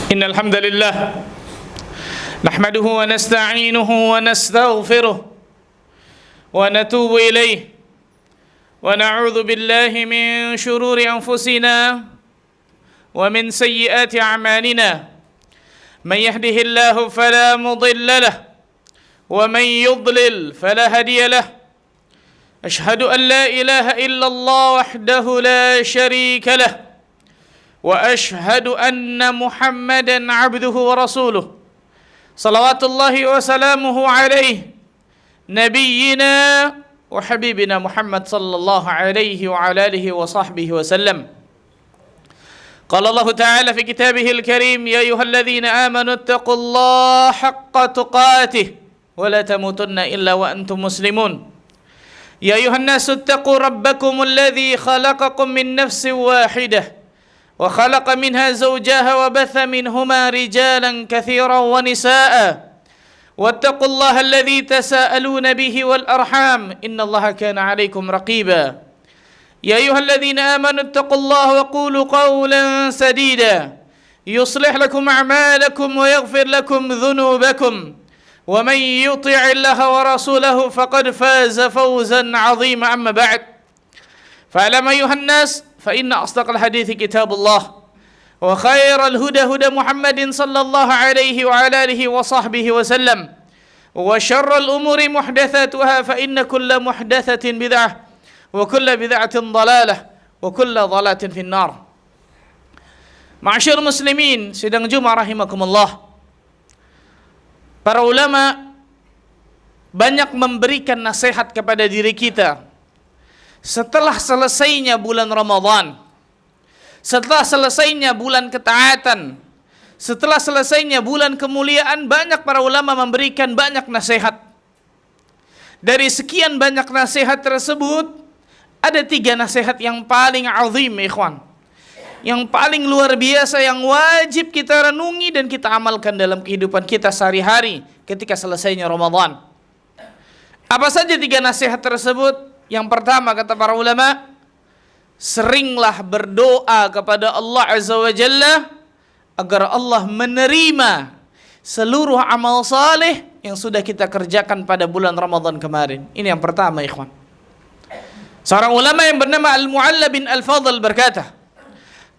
إن الحمد لله نحمده ونستعينه ونستغفره ونتوب إليه ونعوذ بالله من شرور أنفسنا ومن سيئات أعمالنا من يهده الله فلا مضل له ومن يضلل فلا هادي له أشهد أن لا إله إلا الله وحده لا شريك له وأشهد أن محمدا عبده ورسوله صلوات الله وسلامه عليه نبينا وحبيبنا محمد صلى الله عليه وعلى آله وصحبه وسلم قال الله تعالى في كتابه الكريم يا أيها الذين آمنوا اتقوا الله حق تقاته ولا تموتن إلا وأنتم مسلمون يا أيها الناس اتقوا ربكم الذي خلقكم من نفس واحدة وخلق منها زوجها وبث منهما رجالا كثيرا ونساء واتقوا الله الذي تساءلون به والأرحام إن الله كان عليكم رقيبا يا أيها الذين آمنوا اتقوا الله وقولوا قولا سديدا يصلح لكم أعمالكم ويغفر لكم ذنوبكم ومن يطع الله ورسوله فقد فاز فوزا عظيما أما بعد فاعلم أيها الناس فإن أصدق الحديث كتاب الله وخير الهدى هدى محمد صلى الله عليه وعلى آله وصحبه وسلم وشر الأمور محدثاتها فإن كل محدثة بدعة وكل بدعة ضلالة وكل ضلالة في النار. Ma'asyar muslimin sidang Jumat rahimakumullah. Para ulama banyak memberikan nasihat kepada diri kita setelah selesainya bulan Ramadan, setelah selesainya bulan ketaatan, setelah selesainya bulan kemuliaan, banyak para ulama memberikan banyak nasihat. Dari sekian banyak nasihat tersebut, ada 3 nasihat yang paling azim, ikhwan, yang paling luar biasa, yang wajib kita renungi dan kita amalkan dalam kehidupan kita sehari-hari ketika selesainya Ramadan. Apa saja 3 nasihat tersebut? Yang pertama, kata para ulama, seringlah berdoa kepada Allah Azza wa Jalla agar Allah menerima seluruh amal saleh yang sudah kita kerjakan pada bulan Ramadan kemarin. Ini yang pertama, ikhwan. Seorang ulama yang bernama Al-Mu'alla bin Al-Fadl berkata,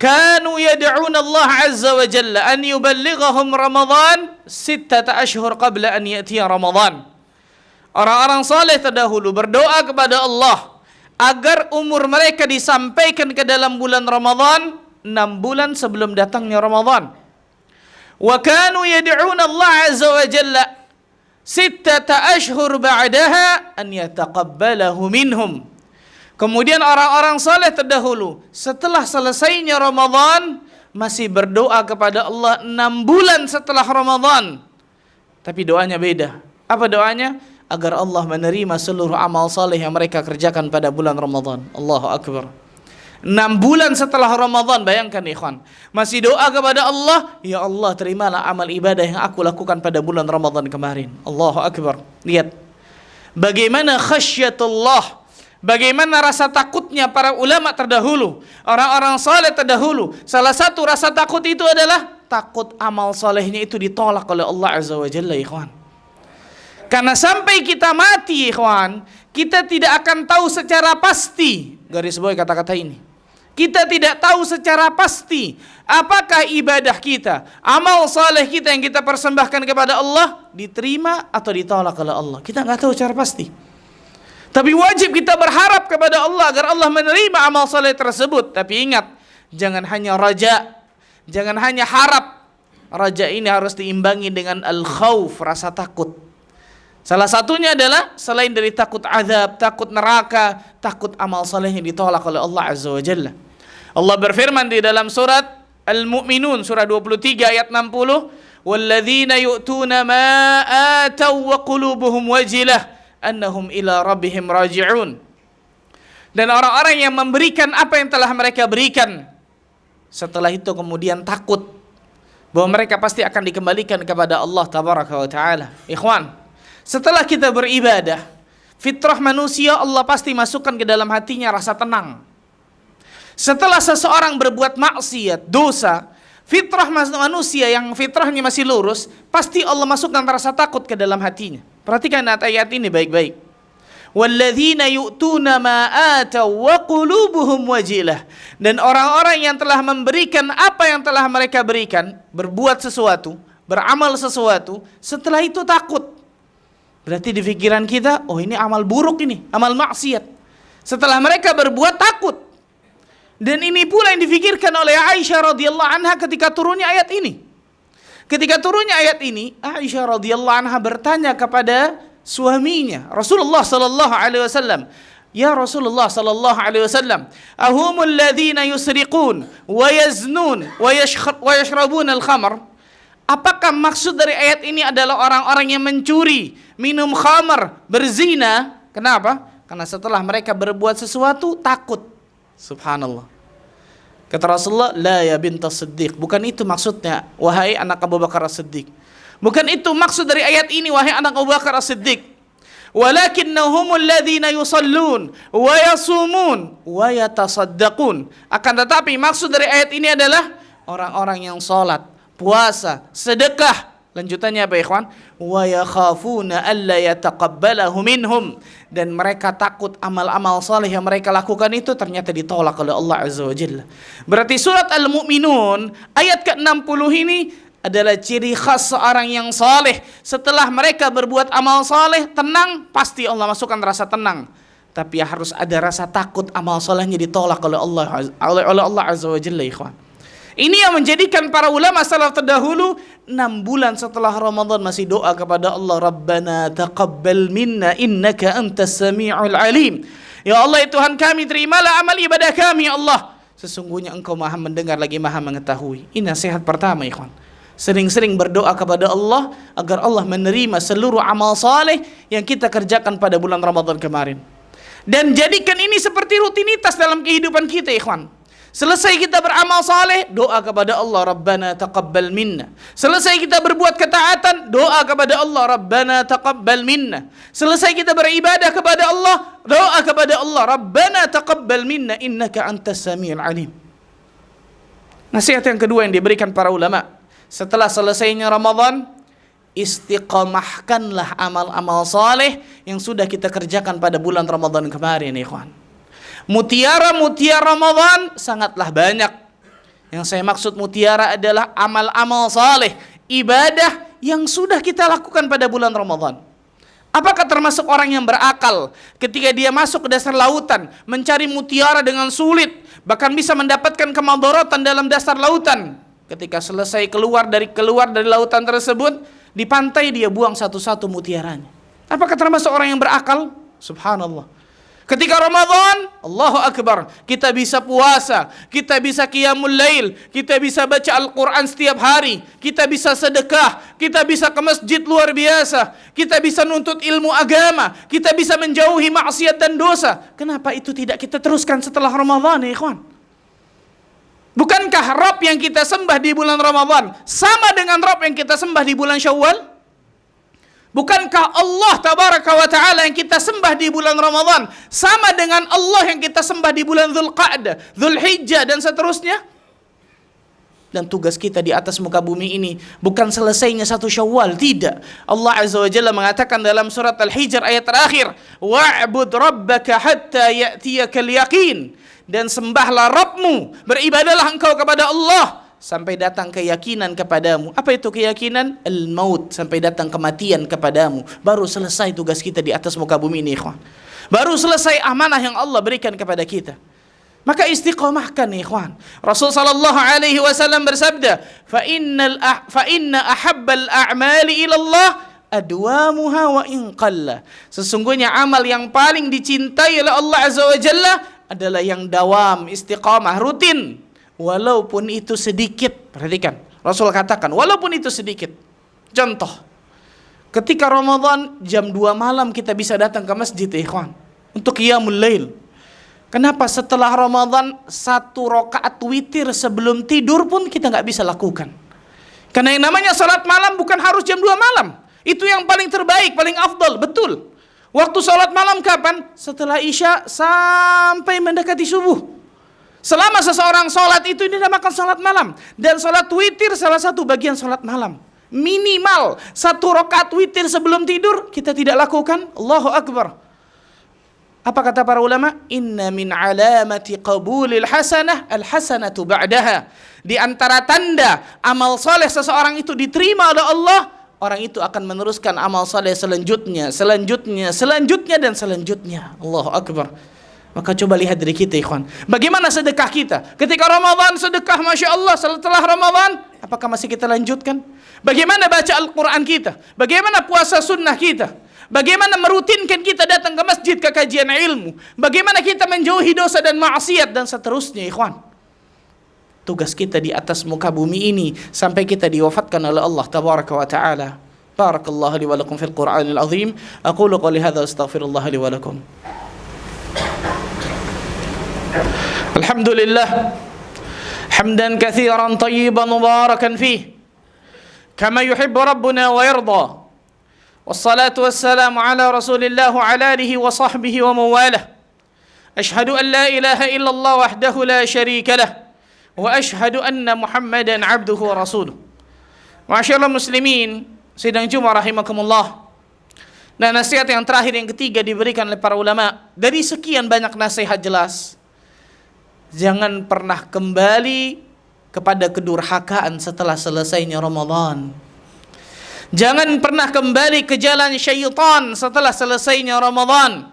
"Kanu yad'una Allah Azza wa Jalla an yuballighahum Ramadan 6 ashhur qabla an ya'tiya Ramadan." Orang-orang saleh terdahulu berdoa kepada Allah agar umur mereka disampaikan ke dalam bulan Ramadan 6 bulan sebelum datangnya Ramadan. Wa kanu yad'una Allah Azza wa Jalla 6 ashhur ba'daha an yataqabbalahu minhum. Kemudian orang-orang saleh terdahulu setelah selesainya Ramadan masih berdoa kepada Allah 6 bulan setelah Ramadan. Tapi doanya beda. Apa doanya? Agar Allah menerima seluruh amal saleh yang mereka kerjakan pada bulan Ramadan. Allahu Akbar. 6 bulan setelah Ramadan, bayangkan ikhwan, masih doa kepada Allah, ya Allah terimalah amal ibadah yang aku lakukan pada bulan Ramadan kemarin. Allahu Akbar. Lihat bagaimana khasyatullah, bagaimana rasa takutnya para ulama terdahulu, orang-orang saleh terdahulu. Salah satu rasa takut itu adalah takut amal salehnya itu ditolak oleh Allah Azza wa Jalla, ikhwan. Karena sampai kita mati, ikhwan, kita tidak akan tahu secara pasti, garis bawahi kata-kata ini, kita tidak tahu secara pasti apakah ibadah kita, amal saleh kita yang kita persembahkan kepada Allah diterima atau ditolak oleh Allah. Kita nggak tahu secara pasti. Tapi wajib kita berharap kepada Allah agar Allah menerima amal saleh tersebut. Tapi ingat, jangan hanya raja, jangan hanya harap. Raja ini harus diimbangi dengan al-khauf, rasa takut. Salah satunya adalah selain dari takut azab, takut neraka, takut amal salehnya ditolak oleh Allah Azza wa Jalla. Allah berfirman di dalam surat Al-Mu'minun surah 23 ayat 60, "Walladzina yu'tuna ma ataw wa qulubuhum wajilah annahum ila rabbihim raji'un." Dan orang-orang yang memberikan apa yang telah mereka berikan, setelah itu kemudian takut bahwa mereka pasti akan dikembalikan kepada Allah tabaraka wa taala. Ikhwan, setelah kita beribadah, fitrah manusia Allah pasti masukkan ke dalam hatinya rasa tenang. Setelah seseorang berbuat maksiat, dosa, Fitrah manusia yang fitrahnya masih lurus, pasti Allah masukkan rasa takut ke dalam hatinya. Perhatikan ayat ini baik-baik. Walladzina yu'tuna ma ataw wa qulubuhum wajilah. Dan orang-orang yang telah memberikan apa yang telah mereka berikan, berbuat sesuatu, beramal sesuatu, setelah itu takut. Berarti di pikiran kita, oh ini amal buruk ini, amal maksiat. Setelah mereka berbuat takut. Dan ini pula yang difikirkan oleh Aisyah radhiyallahu anha ketika turunnya ayat ini. Ketika turunnya ayat ini, Aisyah radhiyallahu anha bertanya kepada suaminya, Rasulullah sallallahu alaihi wasallam, "Ya Rasulullah sallallahu alaihi wasallam, ahumul ladzina yusriqun wa yaznun wa yashrabun al-khamr?" Apakah maksud dari ayat ini adalah orang-orang yang mencuri, minum khamar, berzina? Kenapa? Karena setelah mereka berbuat sesuatu takut. Subhanallah. Kata Rasulullah, la ya bintas Siddiq. Bukan itu maksudnya, wahai anak Abu Bakar As-Siddiq. Bukan itu maksud dari ayat ini, wahai anak Abu Bakar As-Siddiq. Walakinnahumul ladzina yusallun wa yasumun wa yatasaddaqun. Akan tetapi maksud dari ayat ini adalah orang-orang yang salat, puasa, sedekah. Lanjutannya apa ikhwan? Wa yakhafuna alla yataqabbalahu minhum. Dan mereka takut amal-amal saleh yang mereka lakukan itu ternyata ditolak oleh Allah Azza wa Jalla. Berarti surat Al-Mu'minun ayat ke-60 ini adalah ciri khas seorang yang saleh. Setelah mereka berbuat amal saleh, tenang, pasti Allah masukkan rasa tenang. Tapi harus ada rasa takut amal salehnya ditolak oleh Allah Azza wa Jalla, ikhwan. Ini yang menjadikan para ulama salaf terdahulu 6 bulan setelah Ramadan masih doa kepada Allah, Rabbana taqabbal minna innaka antas sami'ul alim. Ya Allah, ya Tuhan kami, terimalah amal ibadah kami, ya Allah. Sesungguhnya Engkau Maha mendengar lagi Maha mengetahui. Ini nasihat pertama, ikhwan. Sering-sering berdoa kepada Allah agar Allah menerima seluruh amal saleh yang kita kerjakan pada bulan Ramadan kemarin. Dan jadikan ini seperti rutinitas dalam kehidupan kita, ikhwan. Selesai kita beramal saleh, doa kepada Allah, Rabbana taqabbal minna. Selesai kita berbuat ketaatan, doa kepada Allah, Rabbana taqabbal minna. Selesai kita beribadah kepada Allah, doa kepada Allah, Rabbana taqabbal minna innaka antas samiul alim. Nasihat yang kedua yang diberikan para ulama, setelah selesainya Ramadan, istiqamahkanlah amal-amal saleh yang sudah kita kerjakan pada bulan Ramadan kemarin, ikhwan. Mutiara-mutiara Ramadan sangatlah banyak. Yang saya maksud mutiara adalah amal-amal saleh, ibadah yang sudah kita lakukan pada bulan Ramadan. Apakah termasuk orang yang berakal ketika dia masuk ke dasar lautan mencari mutiara dengan sulit, bahkan bisa mendapatkan kemadharatan dalam dasar lautan? Ketika selesai keluar dari lautan tersebut, di pantai dia buang satu-satu mutiaranya. Apakah termasuk orang yang berakal? Subhanallah. Ketika Ramadan, Allahu Akbar, kita bisa puasa, kita bisa qiyamul lail, kita bisa baca Al-Quran setiap hari, kita bisa sedekah, kita bisa ke masjid luar biasa, kita bisa nuntut ilmu agama, kita bisa menjauhi maksiat dan dosa. Kenapa itu tidak kita teruskan setelah Ramadan, ya ikhwan? Bukankah Rabb yang kita sembah di bulan Ramadan sama dengan Rabb yang kita sembah di bulan Syawal? Bukankah Allah tabaraka wa ta'ala yang kita sembah di bulan Ramadan sama dengan Allah yang kita sembah di bulan Dzulqa'dah, Dzulhijjah dan seterusnya? Dan tugas kita di atas muka bumi ini bukan selesainya 1 Syawal, tidak. Allah Azza wa Jalla mengatakan dalam surat Al-Hijr ayat terakhir, wa'bud rabbaka hatta ya'tiyakal yaqin. Dan sembahlah Rabbmu, beribadahlah engkau kepada Allah sampai datang keyakinan kepadamu. Apa itu keyakinan? Al-maut, sampai datang kematian kepadamu. Baru selesai tugas kita di atas muka bumi ini, ikhwan. Baru selesai amanah yang Allah berikan kepada kita. Maka istiqamahkan, ikhwan. Rasul sallallahu alaihi wasallam bersabda, fa inna ahabbal a'mali ila Allah adwamuha wa in qalla. Sesungguhnya amal yang paling dicintai oleh Allah Azza wa Jalla adalah yang dawam, istiqamah, rutin. Walaupun itu sedikit. Perhatikan, Rasul katakan walaupun itu sedikit. Contoh, ketika Ramadan jam 2 malam kita bisa datang ke masjid, ikhwan, untuk qiyamul lail. Kenapa setelah Ramadan 1 rakaat witir sebelum tidur pun kita nggak bisa lakukan? Karena yang namanya salat malam bukan harus jam 2 malam. Itu yang paling terbaik, paling afdal, betul. Waktu salat malam kapan? Setelah Isya sampai mendekati subuh. Selama seseorang sholat itu dinamakan sholat malam. Dan sholat witir salah satu bagian sholat malam. Minimal 1 rakaat witir sebelum tidur kita tidak lakukan. Allahu Akbar. Apa kata para ulama? Inna min alamati qabulil hasanah al-hasanatu ba'daha. Di antara tanda amal soleh seseorang itu diterima oleh Allah, orang itu akan meneruskan amal soleh selanjutnya, dan selanjutnya. Allahu Akbar. Maka coba lihat diri kita, ikhwan. Bagaimana sedekah kita? Ketika Ramadan sedekah, Masya Allah. Setelah Ramadan, apakah masih kita lanjutkan? Bagaimana baca Al-Quran kita? Bagaimana puasa sunnah kita? Bagaimana merutinkan kita datang ke masjid ke kajian ilmu? Bagaimana kita menjauhi dosa dan maksiat dan seterusnya, ikhwan? Tugas kita di atas muka bumi ini sampai kita diwafatkan oleh Allah Tabaraka wa Ta'ala. Barakallahu li wa lakum fil Qur'anil azim. Aqulu qali hadza astaghfirullah li wa lakum. Alhamdulillah hamdan katsiran tayyiban mubarakan fih kama yuhibbu rabbuna wa yarda. Wassalatu wassalamu ala Rasulillah wa ala alihi wa sahbihi wa mawalah. Ashhadu an la ilaha illallah wahdahu la syarika lah wa ashhadu anna Muhammadan abduhu wa rasuluh. Ma'asyiral muslimin, sidang Jumat rahimakumullah. Nah, nasihat yang terakhir yang ketiga diberikan oleh para ulama. Dari sekian banyak nasihat jelas, jangan pernah kembali kepada kedurhakaan setelah selesainya Ramadan. Jangan pernah kembali ke jalan syaitan setelah selesainya Ramadan.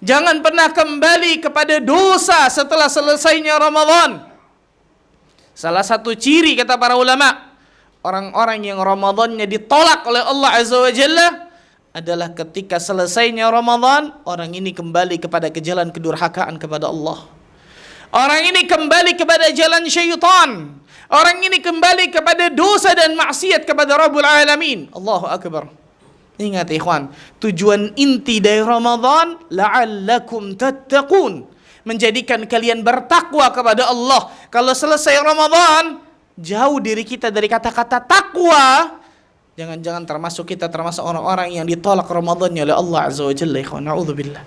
Jangan pernah kembali kepada dosa setelah selesainya Ramadan. Salah satu ciri kata para ulama, orang-orang yang Ramadannya ditolak oleh Allah Azza wa Jalla adalah ketika selesainya Ramadan, orang ini kembali kepada jalan kedurhakaan kepada Allah. Orang ini kembali kepada jalan syaitan. Orang ini kembali kepada dosa dan maksiat kepada Rabbul Alamin. Allahu Akbar. Ingat ikhwan, tujuan inti dari Ramadan la'allakum tattaqun, menjadikan kalian bertakwa kepada Allah. Kalau selesai Ramadan, jauh diri kita dari kata-kata takwa. Jangan-jangan kita termasuk orang-orang yang ditolak Ramadannya oleh Allah Azza wa Jalla. Na'udzubillah.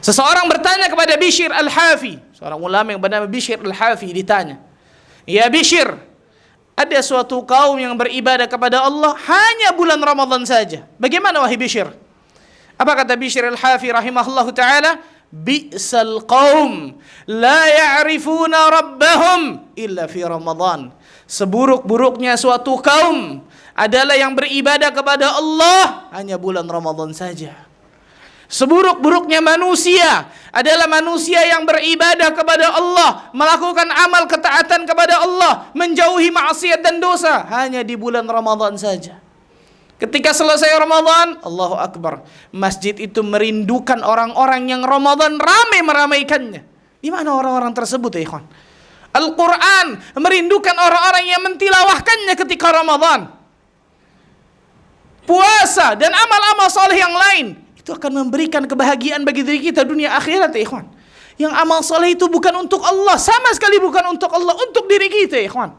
Seseorang bertanya kepada Bishr Al-Hafi, seorang ulama yang bernama Bishr Al-Hafi, ditanya, "Ya Bishr, ada suatu kaum yang beribadah kepada Allah hanya bulan Ramadan saja. Bagaimana wahai Bishr?" Apa kata Bishr Al-Hafi rahimahullahu ta'ala? "Bi'sal qaum la ya'rifuna rabbahum illa fi Ramadan." Seburuk-buruknya suatu kaum adalah yang beribadah kepada Allah hanya bulan Ramadan saja. Seburuk-buruknya manusia adalah manusia yang beribadah kepada Allah, melakukan amal ketaatan kepada Allah, menjauhi maksiat dan dosa hanya di bulan Ramadan saja. Ketika selesai Ramadan, Allahu Akbar, masjid itu merindukan orang-orang yang Ramadan ramai meramaikannya. Di mana orang-orang tersebut ya ikhwan? Al-Quran merindukan orang-orang yang mentilawahkannya ketika Ramadan. Puasa dan amal-amal soleh yang lain itu akan memberikan kebahagiaan bagi diri kita dunia akhirat ya ikhwan. Yang amal soleh itu bukan untuk Allah, sama sekali bukan untuk Allah, untuk diri kita ya ikhwan.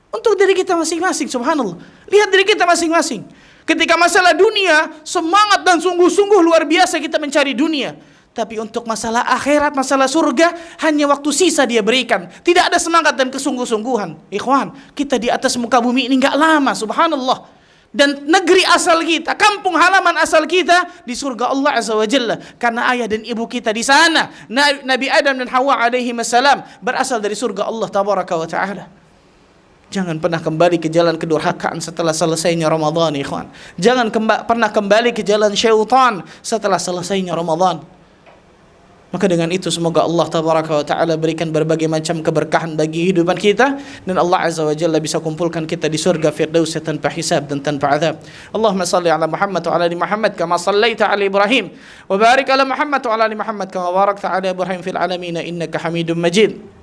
Untuk diri kita masing-masing, subhanallah. Lihat diri kita masing-masing. Ketika masalah dunia, semangat dan sungguh-sungguh luar biasa kita mencari dunia. Tapi untuk masalah akhirat, masalah surga, hanya waktu sisa dia berikan. Tidak ada semangat dan kesungguh-sungguhan. Ikhwan, kita di atas muka bumi ini enggak lama, subhanallah. Dan negeri asal kita, kampung halaman asal kita di surga Allah Azza wa Jalla, karena ayah dan ibu kita di sana, Nabi Adam dan Hawa alaihi salam, berasal dari surga Allah Tabaraka wa Ta'ala. Jangan pernah kembali ke jalan kedurhakaan setelah selesainya Ramadan, ikhwan. Jangan pernah kembali ke jalan syaitan setelah selesainya Ramadan. Maka dengan itu semoga Allah Tabaraka wa Ta'ala berikan berbagai macam keberkahan bagi kehidupan kita, dan Allah Azza wa Jalla bisa kumpulkan kita di surga Firdaus tanpa hisab dan tanpa azab. Allahumma salli ala Muhammad wa ala ali Muhammad kama sallaita ala Ibrahim wa barik ala Muhammad wa ala ali Muhammad kama barakta ala Ibrahim fil alamin innaka Hamidum Majid.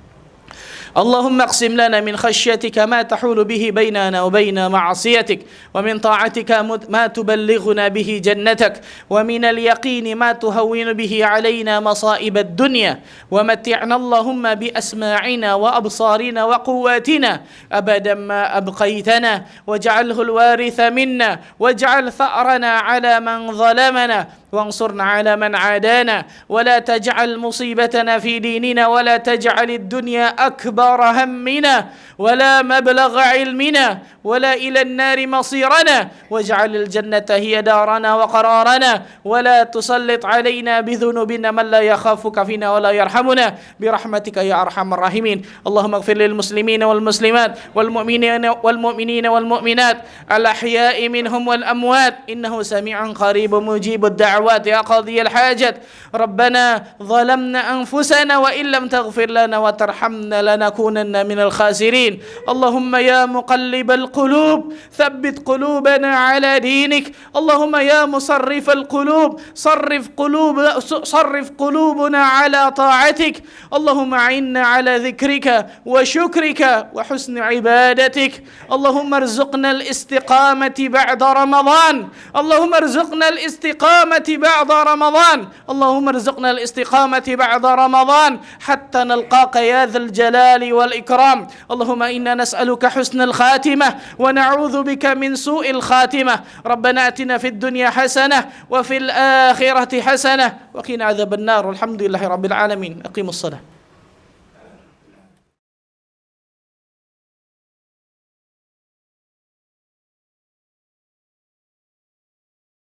اللهم اقسم لنا من خشيتك ما تحول به بيننا وبين معصيتك، ومن طاعتك ما تبلغنا به جنتك، ومن اليقين ما تهون به علينا مصائب الدنيا، ومتعنا اللهم بأسماعنا وأبصارنا وقواتنا أبدا ما أبقيتنا، واجعله الوارث منا، واجعل ثأرنا على من ظلمنا، وانصرنا على من عادانا ولا تجعل مصيبتنا في ديننا ولا تجعل الدنيا أكبر همنا ولا مبلغ علمنا ولا إلى النار مصيرنا واجعل الجنة هي دارنا وقرارنا ولا تسلط علينا بذنوبنا من لا يخافك فينا ولا يرحمنا برحمتك يا أرحم الراحمين. اللهم اغفر للمسلمين والمسلمات والمؤمنين والمؤمنات الأحياء منهم والأموات إنه سميع قريب مجيب الدعوات يا قاضي الحاجات. ربنا ظلمنا أنفسنا وإن لم تغفر لنا وترحمنا لنكونن من الخاسرين. اللهم يا مقلب القلوب ثبت قلوبنا على دينك. اللهم يا مصرف القلوب صرف قلوبنا على طاعتك. اللهم أعنا على ذكرك وشكرك وحسن عبادتك. اللهم ارزقنا الاستقامة بعد رمضان. اللهم ارزقنا الاستقامة بعد رمضان. اللهم ارزقنا الاستقامة بعد رمضان حتى نلقاك يا ذا الجلال والإكرام. اللهم إنا نسألك حسن الخاتمة ونعوذ بك من سوء الخاتمة. ربنا آتنا في الدنيا حسنة وفي الآخرة حسنة وقنا عذاب النار. والحمد لله رب العالمين. أقيموا الصلاة.